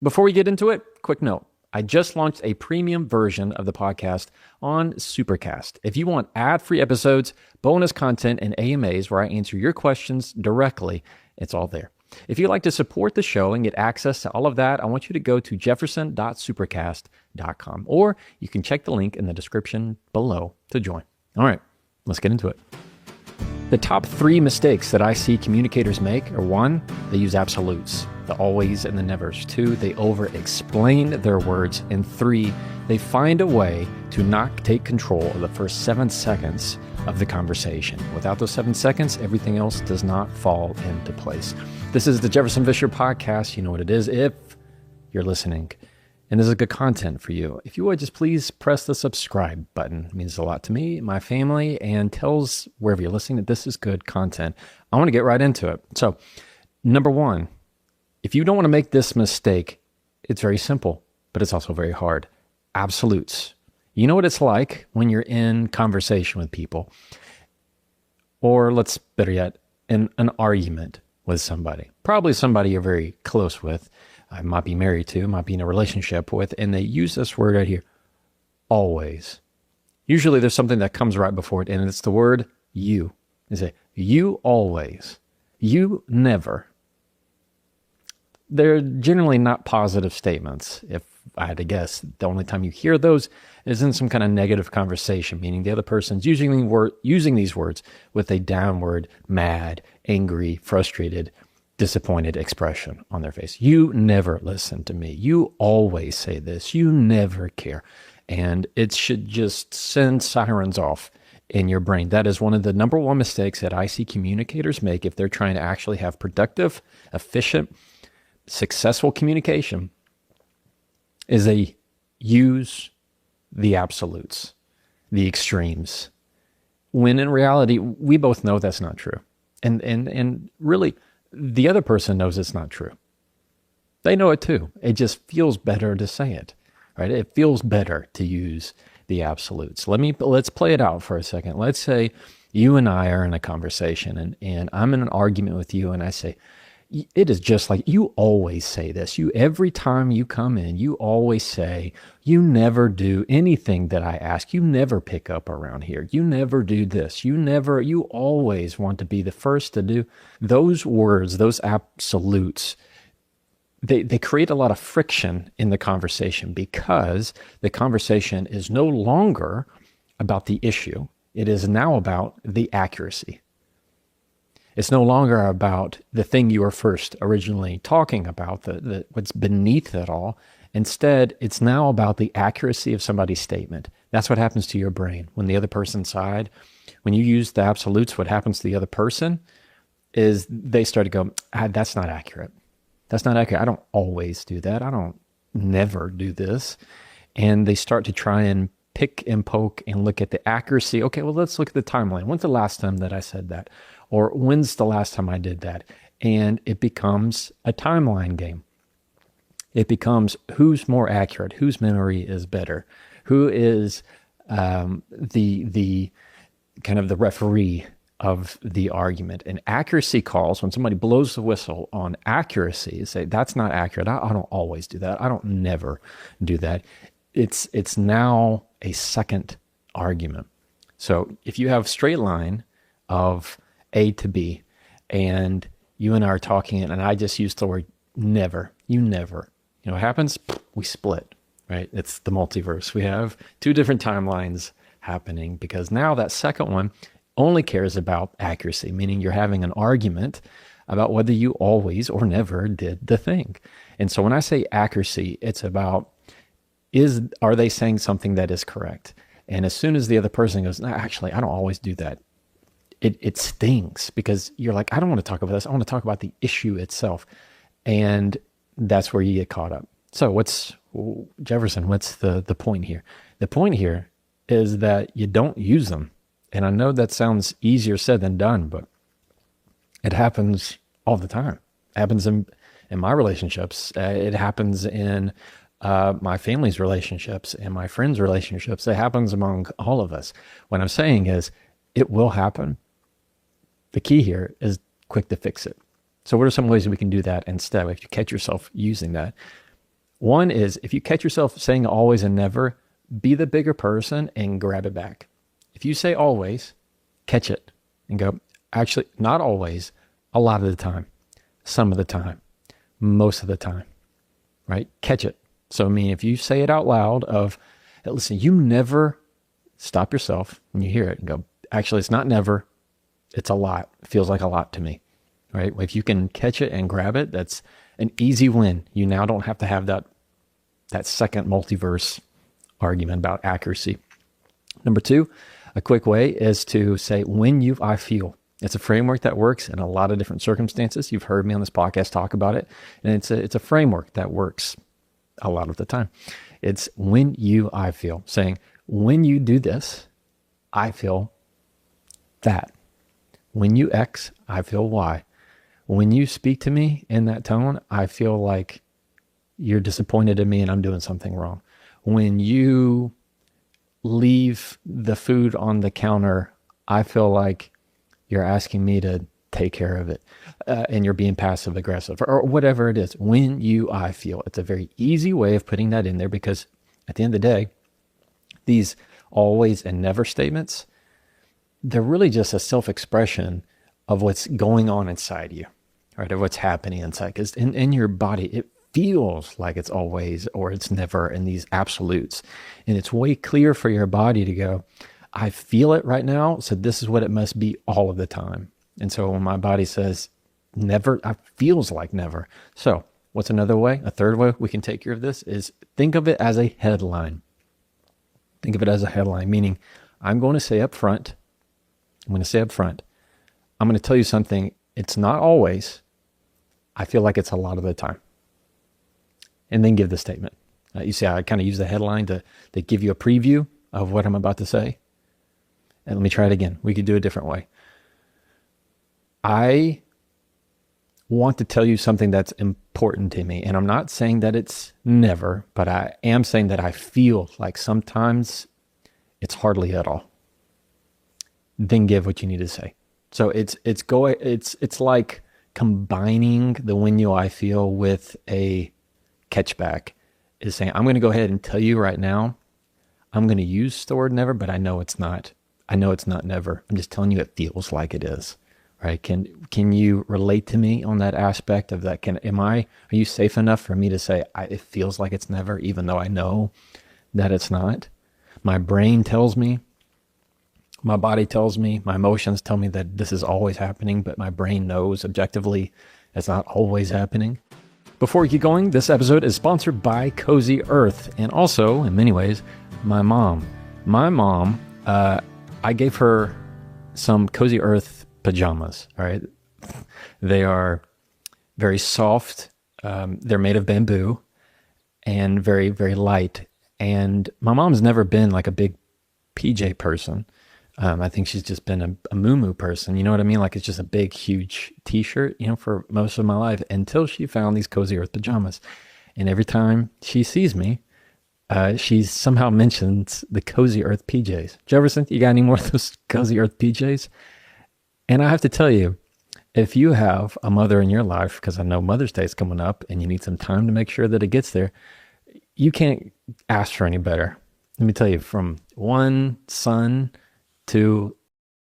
Before we get into it, quick note. I just launched a premium version of the podcast on Supercast. If you want ad-free episodes, bonus content, and AMAs where I answer your questions directly, it's all there. If you'd like to support the show and get access to all of that, I want you to go to jefferson.supercast.com, or you can check the link in the description below to join. All right, let's get into it. The top 3 mistakes that I see communicators make are: 1, they use absolutes, the always and the nevers. 2, they over-explain their words. And 3, they find a way to not take control of the first 7 seconds of the conversation. Without those 7 seconds, everything else does not fall into place. This is the Jefferson Vischer Podcast. You know what it is if you're listening. And this is good content for you. If you would, just please press the subscribe button. It means a lot to me, my family, and tells wherever you're listening that this is good content. I want to get right into it. So, number 1, if you don't want to make this mistake, it's very simple, but it's also very hard. Absolutes. You know what it's like when you're in conversation with people, or let's better yet, in an argument with somebody. Probably somebody you're very close with. I might be married to, might be in a relationship with, and they use this word right here, always. Usually there's something that comes right before it, and it's the word you. They say, you always, you never. They're generally not positive statements. If I had to guess, the only time you hear those is in some kind of negative conversation, meaning the other person's using these words with a downward, mad, angry, frustrated, disappointed expression on their face. You never listen to me. You always say this. You never care. And it should just send sirens off in your brain. That is one of the number 1 mistakes that I see communicators make if they're trying to actually have productive, efficient, successful communication, is they use the absolutes, the extremes, when in reality, we both know that's not true. And really, the other person knows it's not true. They know it too. It just feels better to say it, right? It feels better to use the absolutes. Let's play it out for a second. Let's say you and I are in a conversation and I'm in an argument with you and I say, it is just like, you always say this. Every time you come in, you always say, you never do anything that I ask. You never pick up around here. You never do this. You always want to be the first to do. Those words, those absolutes, they create a lot of friction in the conversation because the conversation is no longer about the issue. It is now about the accuracy. It's no longer about the thing you were first originally talking about, what's beneath it all. Instead, it's now about the accuracy of somebody's statement. That's what happens to your brain. When the other person's side, when you use the absolutes, what happens to the other person is they start to go, that's not accurate. That's not accurate. I don't always do that. I don't never do this. And they start to try and pick and poke and look at the accuracy. Okay, well, let's look at the timeline. When's the last time that I said that? Or when's the last time I did that? And it becomes a timeline game. It becomes who's more accurate, whose memory is better, who is the kind of the referee of the argument. And accuracy calls, when somebody blows the whistle on accuracy, say, that's not accurate. I don't always do that. I don't never do that. It's now a second argument. So if you have a straight line of A to B, and you and I are talking, and I just used the word never, you never. You know what happens? We split, right? It's the multiverse. We have 2 different timelines happening because now that second one only cares about accuracy, meaning you're having an argument about whether you always or never did the thing. And so when I say accuracy, it's about, are they saying something that is correct? And as soon as the other person goes, no, actually, I don't always do that, it stings because you're like, I don't want to talk about this. I want to talk about the issue itself. And that's where you get caught up. So Jefferson, what's the point here? The point here is that you don't use them. And I know that sounds easier said than done, but it happens all the time. It happens in my relationships. It happens in my family's relationships and my friends' relationships. It happens among all of us. What I'm saying is it will happen. The key here is quick to fix it. So what are some ways we can do that instead if you catch yourself using that? One is if you catch yourself saying always and never, be the bigger person and grab it back. If you say always, catch it and go, actually, not always, a lot of the time, some of the time, most of the time, right? Catch it. So, I mean, if you say it out loud of, listen, you never stop yourself when you hear it and go, actually, it's not never, it's a lot. It feels like a lot to me, right? If you can catch it and grab it, that's an easy win. You now don't have to have that second multiverse argument about accuracy. Number two, a quick way is to say, I feel. It's a framework that works in a lot of different circumstances. You've heard me on this podcast talk about it. And it's a framework that works a lot of the time. It's I feel. Saying, when you do this, I feel that. When you X, I feel Y. When you speak to me in that tone, I feel like you're disappointed in me and I'm doing something wrong. When you leave the food on the counter, I feel like you're asking me to take care of it, and you're being passive aggressive or whatever it is. I feel. It's a very easy way of putting that in there, because at the end of the day, these always and never statements, they're really just a self-expression of what's going on inside you, right? Of what's happening inside. Because in your body, it feels like it's always or it's never in these absolutes. And it's way clearer for your body to go, I feel it right now, so this is what it must be all of the time. And so when my body says never, it feels like never. So what's another way? A third way we can take care of this is think of it as a headline. Think of it as a headline, meaning I'm going to say up front, I'm going to tell you something. It's not always. I feel like it's a lot of the time. And then give the statement. You see, I kind of use the headline to give you a preview of what I'm about to say. And let me try it again. We could do it a different way. I want to tell you something that's important to me. And I'm not saying that it's never, but I am saying that I feel like sometimes it's hardly at all. Then give what you need to say. So it's like combining the I feel with a catchback, is saying, I'm going to go ahead and tell you right now, I'm going to use the word never, but I know it's not. I know it's not never. I'm just telling you it feels like it is, right? Can you relate to me on that aspect of that? Are you safe enough for me to say, it feels like it's never, even though I know that it's not? My brain tells me, my body tells me, my emotions tell me that this is always happening, but my brain knows objectively it's not always happening. Before we keep going, this episode is sponsored by Cozy Earth, and also, in many ways, my mom. My mom, I gave her some Cozy Earth pajamas, all right? They are very soft. They're made of bamboo and very, very light. And my mom's never been like a big PJ person. I think she's just been a muumuu person. You know what I mean? Like it's just a big, huge t-shirt, for most of my life until she found these Cozy Earth pajamas. And every time she sees me, she somehow mentions the Cozy Earth PJs. Jefferson, you got any more of those Cozy Earth PJs? And I have to tell you, if you have a mother in your life, because I know Mother's Day is coming up and you need some time to make sure that it gets there, you can't ask for any better. Let me tell you, from one son to